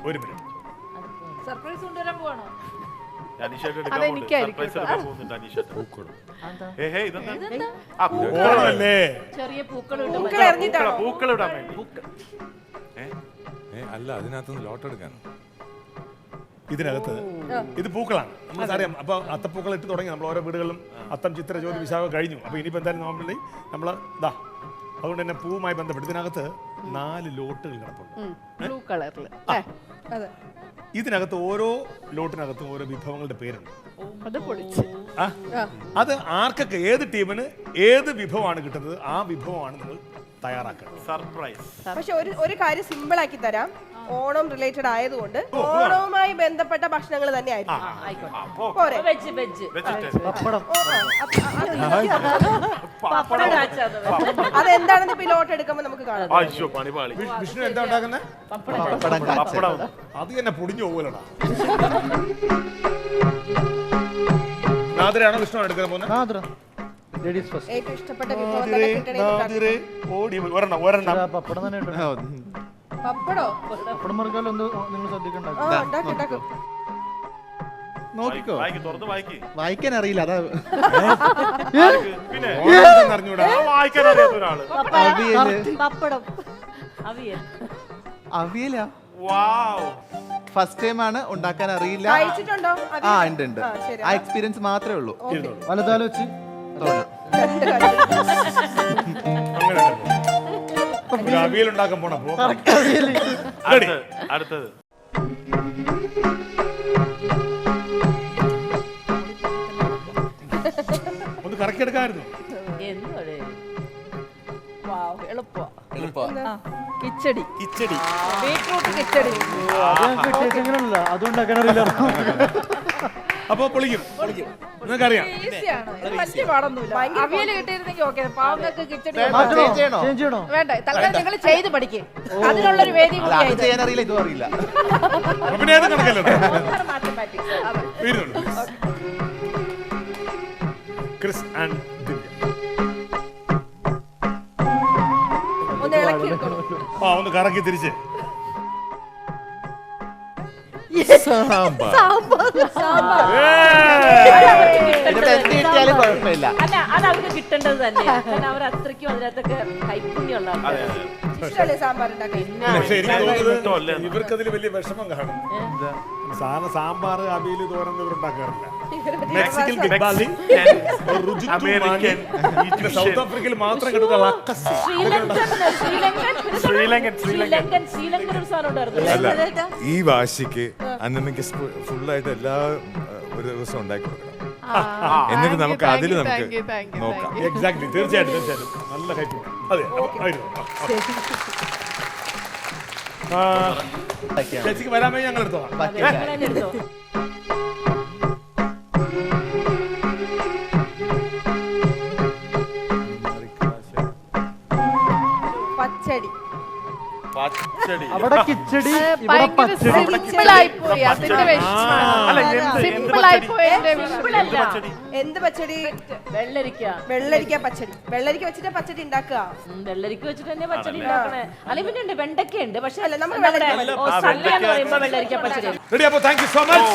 ഒരു minute. Surprise കൊണ്ടുവരാൻ പോവാണോ? ചെറിയ പൂക്കളിടാൻ വേണ്ടി. അല്ല, അതിനകത്ത് ലോട്ട് എടുക്കാൻ. ഇതിനകത്ത് ഇത് പൂക്കളാണ്, നമുക്കറിയാം. അപ്പൊ അത്തപ്പൂക്കൾ ഇട്ട് തുടങ്ങി നമ്മൾ ഓരോ വീടുകളിലും. അത്തം, ചിത്ര, ജ്യോതി, വിശാഖം കഴിഞ്ഞു. അപ്പൊ ഇനിയിപ്പോ എന്തായാലും നോർമലി നമ്മൾ ഇതാ, അതുകൊണ്ട് തന്നെ പൂവുമായി ബന്ധപ്പെട്ട് ഇതിനകത്ത് 4 ലോട്ടുകൾ കിടപ്പുണ്ട്. ഇതിനകത്ത് ഓരോ ലോട്ടിനകത്തും ഓരോ വിഭവങ്ങളുടെ പേരുണ്ട്. അത് ആർക്കൊക്കെ ഏത് ടീമിന് ഏത് വിഭവമാണ് കിട്ടുന്നത് ആ വിഭവമാണ് നിങ്ങൾ തയ്യാറാക്കുന്നത്. സർപ്രൈസ്. പക്ഷെ ഒരു കാര്യം സിമ്പിൾ ആക്കി തരാം. ഓണം റിലേറ്റഡ് ആയതുകൊണ്ട് ഓണവുമായി ബന്ധപ്പെട്ട ഭക്ഷണങ്ങൾ തന്നെ ആയിരിക്കും. അതെന്താണെന്ന് ഇപ്പൊ ലോട്ട് എടുക്കുമ്പോ നമുക്ക് കാണാം. വിഷ്ണു എന്താ ഉണ്ടാക്കുന്നത്? അത് തന്നെ പൊടിഞ്ഞു പോകലടാ. നാദിരയാണോ വിഷ്ണു എടുക്കാൻ പോകുന്നത്? ഏറ്റവും ഇഷ്ടപ്പെട്ട വായിക്കാൻ അറിയില്ല, അതാ. അവിയലാ ഫസ്റ്റ് ടൈം ആണ്, ഉണ്ടാക്കാൻ അറിയില്ല. ആ ഉണ്ട്, ആ എക്സ്പീരിയൻസ് മാത്രമേ ഉള്ളൂ. വലുതാലോചിച്ച് അവിയൽ ഉണ്ടാക്കാൻ പോണപ്പോ അടുത്തത് ഒന്ന് കറക്കി എടുക്കാമായിരുന്നു. കിച്ചടി. ബീട്രൂട്ട് കിച്ചടി. അതുകൊണ്ടാക്കാൻ അറിയില്ല. അപ്പൊ പൊളിക്കും, നിങ്ങൾക്കറിയാം. അവിയല് കിട്ടിയിരുന്നെങ്കിൽ ഓക്കെ. പാവങ്ങൾക്ക് കിച്ചടി ചെയ്യണോ? വേണ്ട, തൽക്കാലം നിങ്ങൾ ചെയ്ത് പഠിക്കും. അതിനുള്ളൊരു വേദി ചെയ്യാൻ അറിയില്ല, ഇതും അറിയില്ല. പിന്നെ ഏത് കണക്കല്ലോ മാത്തമാറ്റിക്സ്. ക്രിസ് ആൻഡ് ദിവ്യ. ഒന്ന് കറക്കി തിരിച്ച്. കുഴപ്പമില്ല. അല്ല, അത് അവർക്ക് കിട്ടേണ്ടത് തന്നെയാണ്. കാരണം അവർ അത്രയ്ക്കും അതിനകത്തൊക്കെ കൈപ്പുണ്യുള്ള ആൾക്കാരാണ്. ഇവർക്കതിൽ വലിയ വിഷമം കാണും. സാധാരണ സാമ്പാർ, അവിയൽ, തോരൻ ഇവരുണ്ടാക്കാറില്ല. മെക്സിക്കൻ കിഡ്ബാലി, സൗത്ത് ആഫ്രിക്കയിൽ മാത്രം കിട്ടുന്ന ശ്രീലങ്കൻ ഒരു സാധനം ഉണ്ടായിരുന്നു. ഈ വാശിക്ക് അന്നമ്മയ്ക്ക് ഫുള്ളായിട്ട് എല്ലാ ഒരു ദിവസം ഉണ്ടാക്കി കൊടുക്കണം. എന്നിട്ട് നമുക്ക് അതിൽ നമുക്ക് നോക്കാം. എക്സാക്ട്ലി, തീർച്ചയായിട്ടും നല്ല കൈപ്പുണ്യം. അതെ, ചേച്ചിക്ക് വരാമേ ഞങ്ങൾ എടുത്തോളാം. പച്ചടി. അവിടെ കിച്ചടി, എന്ത് പച്ചടി? വെള്ളരിക്ക പച്ചടി. വെള്ളരിക്ക വെച്ചിട്ട് പച്ചടി ഉണ്ടാക്കുക. വെള്ളരിക്ക വെച്ചിട്ട് തന്നെ പച്ചടി ഉണ്ടാക്കണേ. അല്ലെങ്കിൽ പിന്നെ ഉണ്ട്, വെണ്ടയ്ക്ക ഉണ്ട്. പക്ഷെ നമ്മൾ വെള്ളരിക്ക പച്ചടി. റെഡി. അപ്പോൾ താങ്ക് യു സോ മച്ച്.